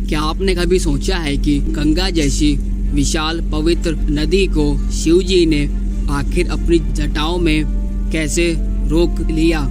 क्या आपने कभी सोचा है कि गंगा जैसी विशाल पवित्र नदी को शिव जी ने आखिर अपनी जटाओं में कैसे रोक लिया?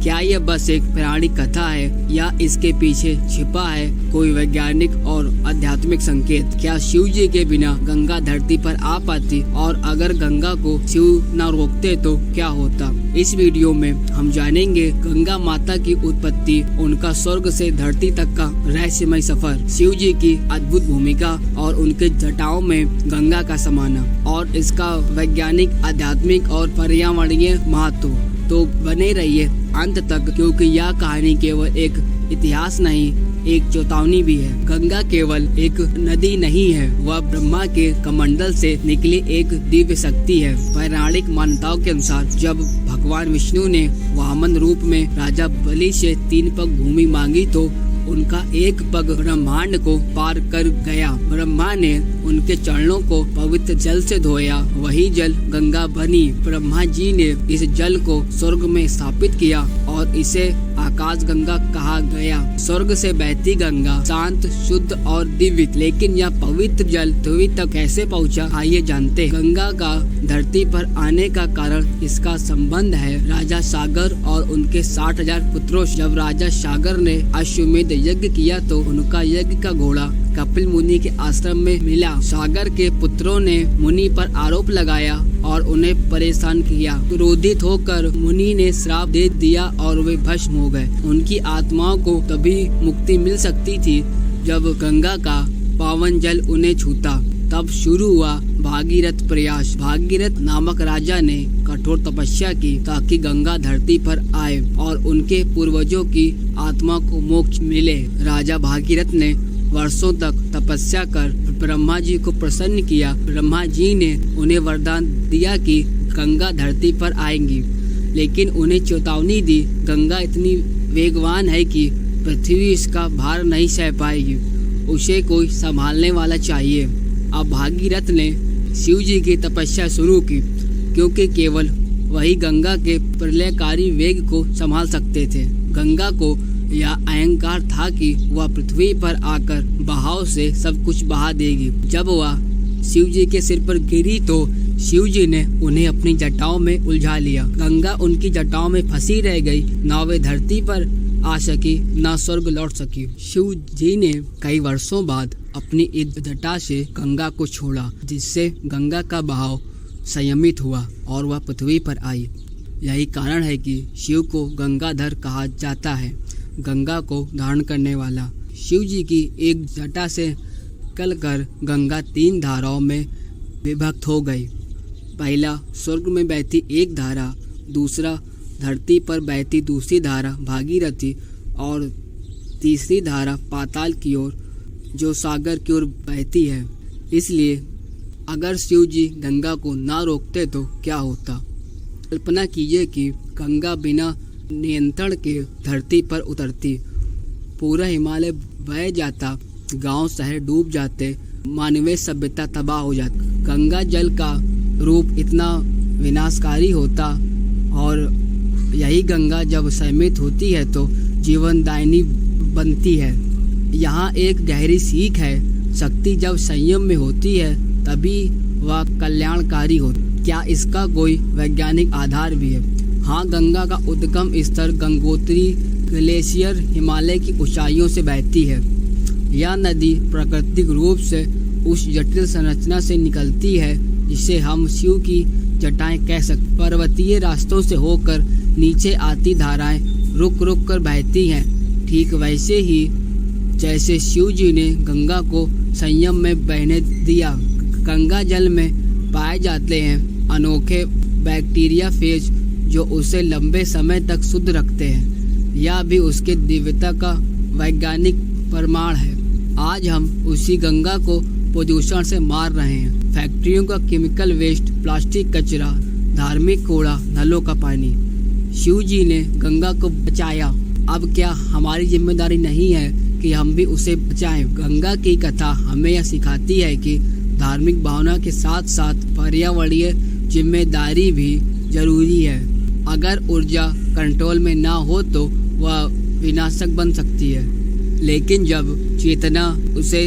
क्या यह बस एक पौराणिक कथा है या इसके पीछे छिपा है कोई वैज्ञानिक और आध्यात्मिक संकेत? क्या शिव जी के बिना गंगा धरती पर आ पाती, और अगर गंगा को शिव न रोकते तो क्या होता? इस वीडियो में हम जानेंगे गंगा माता की उत्पत्ति, उनका स्वर्ग से धरती तक का रहस्यमय सफर, शिव जी की अद्भुत भूमिका और उनके जटाओं में गंगा का समाना, और इसका वैज्ञानिक, आध्यात्मिक और पर्यावरणीय महत्व। तो बने रहिए अंत तक, क्योंकि यह कहानी केवल एक इतिहास नहीं, एक चेतावनी भी है। गंगा केवल एक नदी नहीं है, वह ब्रह्मा के कमंडल से निकली एक दिव्य शक्ति है। पौराणिक मान्यताओं के अनुसार जब भगवान विष्णु ने वामन रूप में राजा बलि से 3 पग भूमि मांगी तो उनका एक पग ब्रह्मांड को पार कर गया। ब्रह्मा ने उनके चरणों को पवित्र जल से धोया, वही जल गंगा बनी। ब्रह्मा जी ने इस जल को स्वर्ग में स्थापित किया और इसे आकाश गंगा कहा गया। स्वर्ग से बहती गंगा शांत, शुद्ध और दिव्य, लेकिन यह पवित्र जल पृथ्वी तक कैसे पहुंचा, आइए जानते हैं। गंगा का धरती पर आने का कारण, इसका संबंध है राजा सागर और उनके 60,000 पुत्रों। जब राजा सागर ने अश्वमेध यज्ञ किया तो उनका यज्ञ का घोड़ा कपिल मुनि के आश्रम में मिला। सागर के पुत्रों ने मुनि पर आरोप लगाया और उन्हें परेशान किया। क्रोधित होकर मुनि ने श्राप दे दिया और वे भस्म हो गए। उनकी आत्माओं को तभी मुक्ति मिल सकती थी जब गंगा का पावन जल उन्हें छूता। तब शुरू हुआ भागीरथ प्रयास। भागीरथ नामक राजा ने कठोर तपस्या की ताकि गंगा धरती पर आए और उनके पूर्वजों की आत्मा को मोक्ष मिले। राजा भागीरथ ने वर्षों तक तपस्या कर ब्रह्मा जी को प्रसन्न किया। ब्रह्मा जी ने उन्हें वरदान दिया कि गंगा धरती पर आएंगी, लेकिन उन्हें चेतावनी दी, गंगा इतनी वेगवान है कि पृथ्वी इसका भार नहीं सह पाएगी, उसे कोई संभालने वाला चाहिए। अब भागीरथ ने शिव जी की तपस्या शुरू की, क्योंकि केवल वही गंगा के प्रलयकारी वेग को संभाल सकते थे। गंगा को यह अहंकार था कि वह पृथ्वी पर आकर बहाव से सब कुछ बहा देगी। जब वह शिव जी के सिर पर गिरी तो शिव जी ने उन्हें अपनी जटाओं में उलझा लिया। गंगा उनकी जटाओं में फंसी रह गई, न वे धरती पर आ सकी न स्वर्ग लौट सकी। शिव जी ने कई वर्षों बाद अपनी इस जटा से गंगा को छोड़ा, जिससे गंगा का बहाव संयमित हुआ और वह पृथ्वी पर आई। यही कारण है कि शिव को गंगाधर कहा जाता है, गंगा को धारण करने वाला। शिव जी की एक जटा से निकलकर गंगा 3 धाराओं में विभक्त हो गई। पहला स्वर्ग में बहती एक धारा, दूसरा धरती पर बहती दूसरी धारा भागीरथी, और तीसरी धारा पाताल की ओर जो सागर की ओर बहती है। इसलिए अगर शिव जी गंगा को ना रोकते तो क्या होता? कल्पना कीजिए कि गंगा बिना नियंत्रण के धरती पर उतरती, पूरा हिमालय बह जाता, गांव शहर डूब जाते, मानवीय सभ्यता तबाह हो जाती। गंगा जल का रूप इतना विनाशकारी होता, और यही गंगा जब संयमित होती है तो जीवनदायिनी बनती है। यहाँ एक गहरी सीख है, शक्ति जब संयम में होती है तभी वह कल्याणकारी होती। क्या इसका कोई वैज्ञानिक आधार भी है? हाँ, गंगा का उद्गम स्तर गंगोत्री ग्लेशियर हिमालय की ऊंचाइयों से बहती है। यह नदी प्राकृतिक रूप से उस जटिल संरचना से निकलती है जिसे हम शिव की जटाएं कह सकते। पर्वतीय रास्तों से होकर नीचे आती धाराएं रुक रुक कर बहती हैं, ठीक वैसे ही जैसे शिव जी ने गंगा को संयम में बहने दिया। गंगा जल में पाए जाते हैं अनोखे बैक्टीरिया फेज जो उसे लंबे समय तक शुद्ध रखते हैं। यह भी उसके दिव्यता का वैज्ञानिक प्रमाण है। आज हम उसी गंगा को प्रदूषण से मार रहे हैं। फैक्ट्रियों का केमिकल वेस्ट, प्लास्टिक कचरा, धार्मिक कूड़ा, नलों का पानी। शिव जी ने गंगा को बचाया, अब क्या हमारी जिम्मेदारी नहीं है कि हम भी उसे बचाएं? गंगा की कथा हमें यह सिखाती है कि धार्मिक भावना के साथ साथ पर्यावरणीय जिम्मेदारी भी जरूरी है। अगर ऊर्जा कंट्रोल में ना हो तो वह विनाशक बन सकती है। लेकिन जब चेतना उसे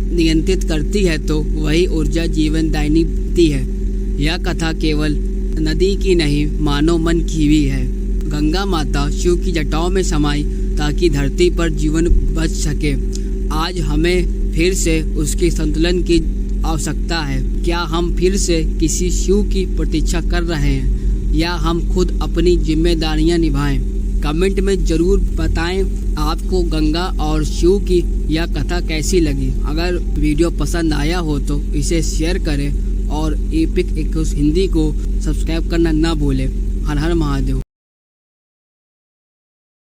नियंत्रित करती है तो वही ऊर्जा जीवनदायिनी बनती है। यह कथा केवल नदी की नहीं, मानव मन की भी है। गंगा माता शिव की जटाओं में समाई ताकि धरती पर जीवन बच सके। आज हमें फिर से उसके संतुलन की आवश्यकता है। क्या हम फिर से किसी शिव की प्रतीक्षा कर रहे हैं या हम खुद अपनी जिम्मेदारियां निभाएं? कमेंट में ज़रूर बताएं आपको गंगा और शिव की यह कथा कैसी लगी। अगर वीडियो पसंद आया हो तो इसे शेयर करें और एपिक इकोस हिंदी को सब्सक्राइब करना ना भूलें। हर हर महादेव।